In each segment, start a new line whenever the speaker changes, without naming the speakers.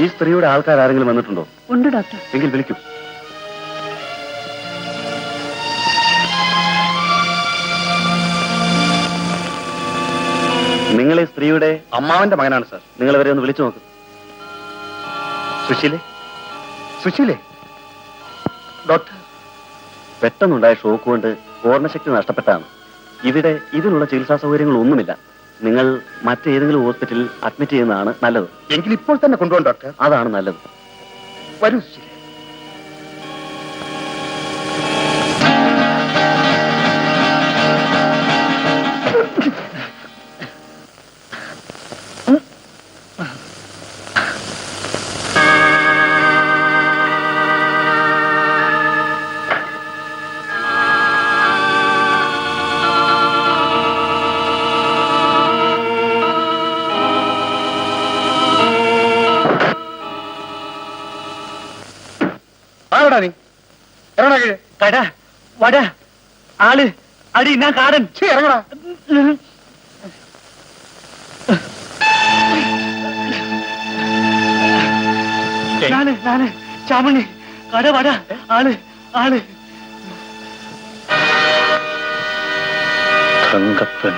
ഈ സ്ത്രീയുടെ ആൾക്കാർ ആരെങ്കിലും വന്നിട്ടുണ്ടോ?
ഉണ്ട് ഡോക്ടർ.
എങ്കിൽ വിളിക്കൂ. നിങ്ങളെ സ്ത്രീയുടെ
അമ്മാവന്റെ മകനാണ് സാർ.
നിങ്ങൾ അവരെ ഒന്ന് വിളിച്ചു നോക്കും.
സുശീലേ, സുശീലേ. ഡോക്ടർ,
പെട്ടെന്നുണ്ടായ ഷോക്ക് കൊണ്ട് ഓർമ്മശക്തി നഷ്ടപ്പെട്ടാണ്. ഇവിടെ ഇതിനുള്ള ചികിത്സാ സൗകര്യങ്ങളൊന്നുമില്ല. നിങ്ങൾ മറ്റേതെങ്കിലും ഹോസ്പിറ്റലിൽ അഡ്മിറ്റ് ചെയ്യുന്നതാണ് നല്ലത്.
എങ്കിൽ ഇപ്പോൾ തന്നെ കൊണ്ടുപോകും ഡോക്ടർ.
അതാണ് നല്ലത്.
വരൂ സുശീലേ. നീ
കട വട ആള് അടി ഞാൻ കാടൻ.
ഇറങ്ങടാ.
നാന് ചാമണി കട വട ആള് ആള്
തങ്കപ്പൻ.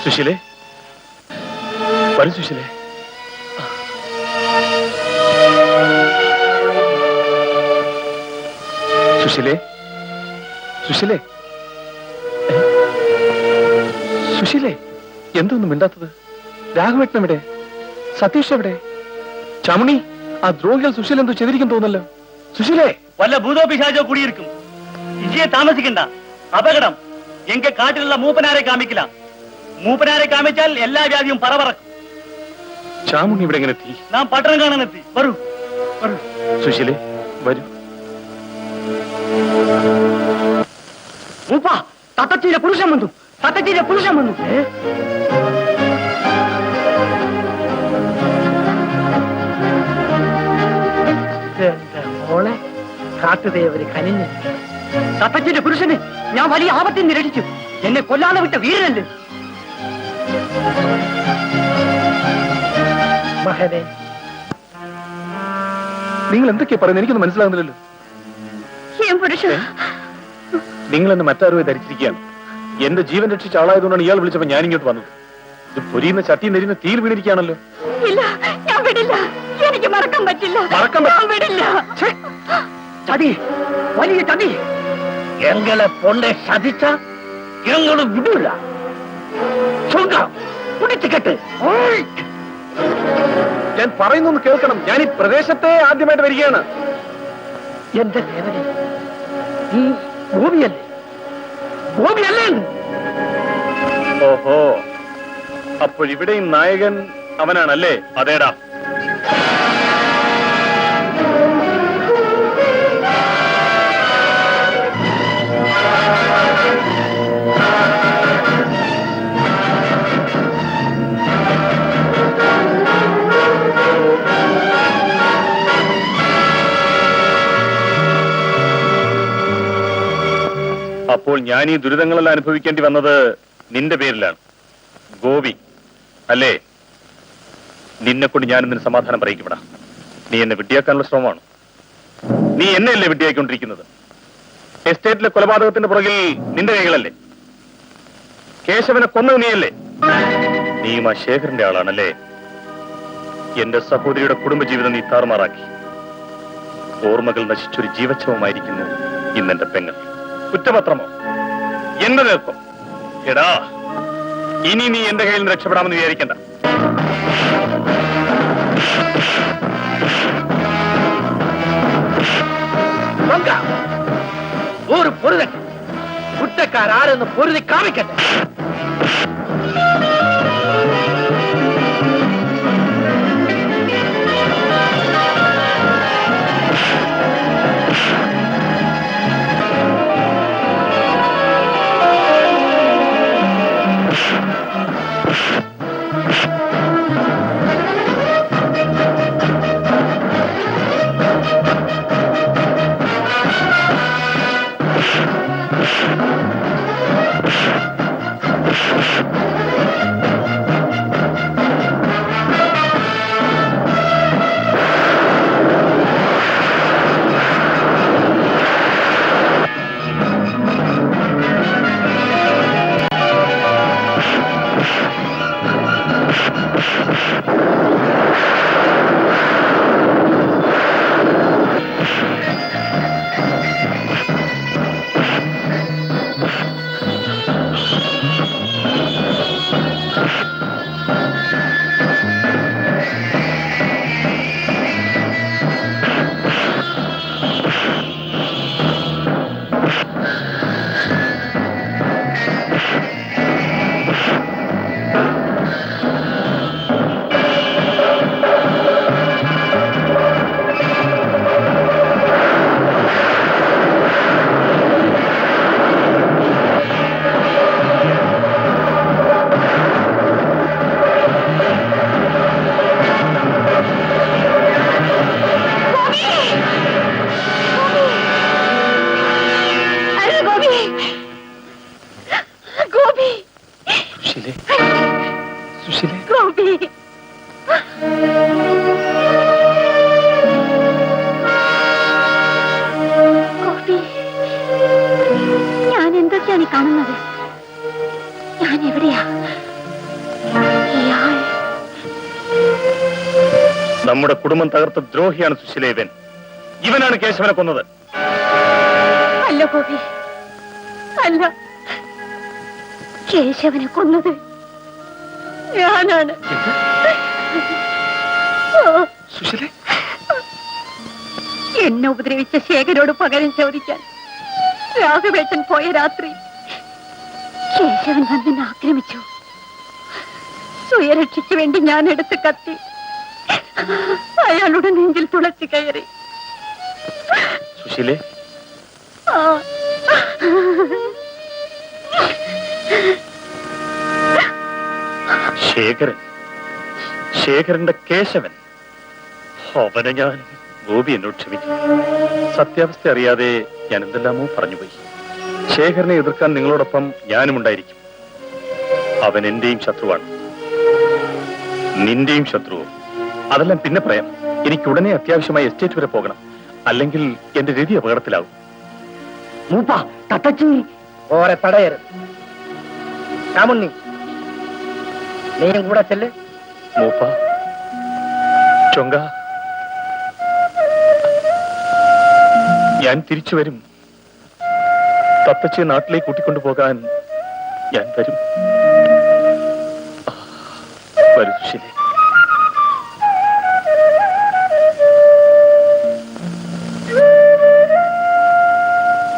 സുശീലേ, വരൂ സുശീലേ. സുശീലേ, സുശീലേ, സുശീലേ, എന്തൊന്നും മിണ്ടാത്തത്? രാഘവേട്ടൻ എവിടെ? സതീഷ് എവിടെ? ചമണി, ആ ദ്രോഹികൾ സുശീല എന്തോ ചെയ്തിരിക്കും തോന്നല്ലോ. സുശീലേ,
വല്ല ഭൂതോ പിശാചോ കൂടിയിരിക്കും. ഇജിയെ താമസിക്കണ്ട, അപകടം. എങ്ക കാട്ടിലുള്ള മൂപ്പനാരെ കാമിക്കലാം. മൂപ്പനാരെ കാമിച്ചാൽ എല്ലാ വ്യാധിയും പറവറക്കും.
ചാമുണ്ണി ഇവിടെ എങ്ങനെ എത്തി?
നാം പട്ടണം കാണാനെത്തി. വരൂ വരൂ.
സുശീലേ, വരൂ.
മൂപ്പ, തത്തച്ചിയിലെ പുരുഷൻ വന്നു. തത്തച്ചിയിലെ പുരുഷൻ വന്നു. മോളെ കാട്ടുദേവര് കനിഞ്ഞു. തത്തച്ചിന്റെ പുരുഷന് ഞാൻ വലിയ ആപത്തിൽ നിരക്ഷിച്ചു. എന്നെ കൊല്ലാതെ വിട്ട വീരനല്ലേ മഹനെ.
നിങ്ങൾ എന്തൊക്കെയാ പറയുന്നത്? എനിക്കൊന്നും മനസ്സിലാകുന്നില്ലല്ലോ. നിങ്ങൾ എന്നെ മറ്റാരുമായി ധരിച്ചിരിക്കുകയാണ്. എന്റെ ജീവൻ രക്ഷിച്ച ആളായതുകൊണ്ടാണ് ഇയാൾ വിളിച്ചപ്പോ ഞാൻ ഇങ്ങോട്ട് വന്നത്. ഇത് പൊരിയുന്ന ചട്ടി നെരിയുന്ന തീയിൽ വീണിരിക്കുകയാണല്ലോ.
ഇല്ല, ഞാൻ വിടില്ല. എനിക്ക് മറക്കാൻ പറ്റില്ല.
മറക്കാൻ
വിടില്ല. ചതി, വലിയ ചതി. എങ്ങളെ പൊണ്ണെ ചതിച്ച ഞങ്ങൾ വിടൂല. കുടിച്ചുകെട്ട്.
ഞാൻ പറയുന്നൊന്ന് കേൾക്കണം. ഞാൻ ഈ പ്രദേശത്തെ ആദ്യമായിട്ട് വരികയാണ്.
എന്റെ ദേവനെ, ഈ ഗോപിയല്ലേ? ഗോപിയല്ലേ?
ഓഹോ, അപ്പോഴിവിടെയും നായകൻ അവനാണല്ലേ? അതേടാ. അപ്പോൾ ഞാൻ ഈ ദുരിതങ്ങളെല്ലാം അനുഭവിക്കേണ്ടി വന്നത് നിന്റെ പേരിലാണ്, ഗോപി അല്ലേ? നിന്നെ കൊണ്ട് ഞാൻ ഇതിന് സമാധാനം പറയിക്കപ്പെടാം. നീ എന്നെ വിഡ്ഢിയാക്കാനുള്ള ശ്രമമാണ്. നീ എന്നെയല്ലേ വിഡ്ഢിയായിക്കൊണ്ടിരിക്കുന്നത്? എസ്റ്റേറ്റിലെ കൊലപാതകത്തിന്റെ പുറകിൽ നിന്റെ കൈകളല്ലേ? കേശവനെ കൊന്നത് നീയല്ലേ? നീയും ആ ശേഖരന്റെ ആളാണല്ലേ? എന്റെ സഹോദരിയുടെ കുടുംബജീവിതം നീ താറുമാറാക്കി. ഓർമ്മകൾ നശിച്ചൊരു ജീവച്ഛവമായിരിക്കുന്നു ഇന്നെന്റെ പെങ്ങൾ. കുറ്റപത്രമോ? എന്റെ നേർപ്പം. എടാ, ഇനി നീ എന്റെ കയ്യിൽ നിന്ന് രക്ഷപ്പെടാമെന്ന് വിചാരിക്കണ്ട.
ഒരു പൊരുതട്ടെ, കുറ്റക്കാരാരെന്ന് പൊരുതി കാണിക്കട്ടെ.
കാണുന്നത്? ഞാൻ എവിടെയാ?
നമ്മുടെ കുടുംബം തകർത്ത ദ്രോഹിയാണ് സുശീലേവൻ. ഇവനാണ് കേശവനെ കൊന്നത്.
അല്ല ഗോപി, അല്ല. കേശവനെ കൊന്നത് ഞാനാണ്.
സുശീലേ,
എന്നെ ഉപദ്രവിച്ച ശേഖരോട് പകരം ചോദിക്കാൻ രാഘവേട്ടൻ പോയ രാത്രി കേശവൻ വന്നെന്നെ ആക്രമിച്ചു. സ്വയരക്ഷയ്ക്ക് വേണ്ടി ഞാൻ എടുത്ത് കത്തി അയാളുടെ നെഞ്ചിൽ തുളച്ചു കയറി.
സുശീലേ, ശേഖരന്റെ കേശവൻ, അവനെ ഞാൻ ഗോപി എന്നോട് ക്ഷമിക്കും. സത്യാവസ്ഥ അറിയാതെ ഞാൻ എന്തെല്ലാമോ പറഞ്ഞുപോയി. ശേഖരനെ എതിർക്കാൻ നിങ്ങളോടൊപ്പം ഞാനും ഉണ്ടായിരിക്കും. അവൻ എന്റെയും ശത്രുവാണ്, നിന്റെയും ശത്രുവും. അതെല്ലാം പിന്നെ പറയാം. എനിക്ക് ഉടനെ അത്യാവശ്യമായി എസ്റ്റേറ്റ് വരെ പോകണം, അല്ലെങ്കിൽ എന്റെ രതി അപകടത്തിലാവും.
മൂപ്പ തട്ടച്ചി ഓരെ തടയരുത്. രാമുണ്ണി, നീയും കൂടെ ചെല്ല്.
മൂപ്പ, ചൊങ്ക, ഞാൻ തിരിച്ചു വരും. തത്തച്ഛയെ നാട്ടിലേക്ക് കൂട്ടിക്കൊണ്ടു പോകാൻ ഞാൻ വരും. വരൂ സുശീലേ.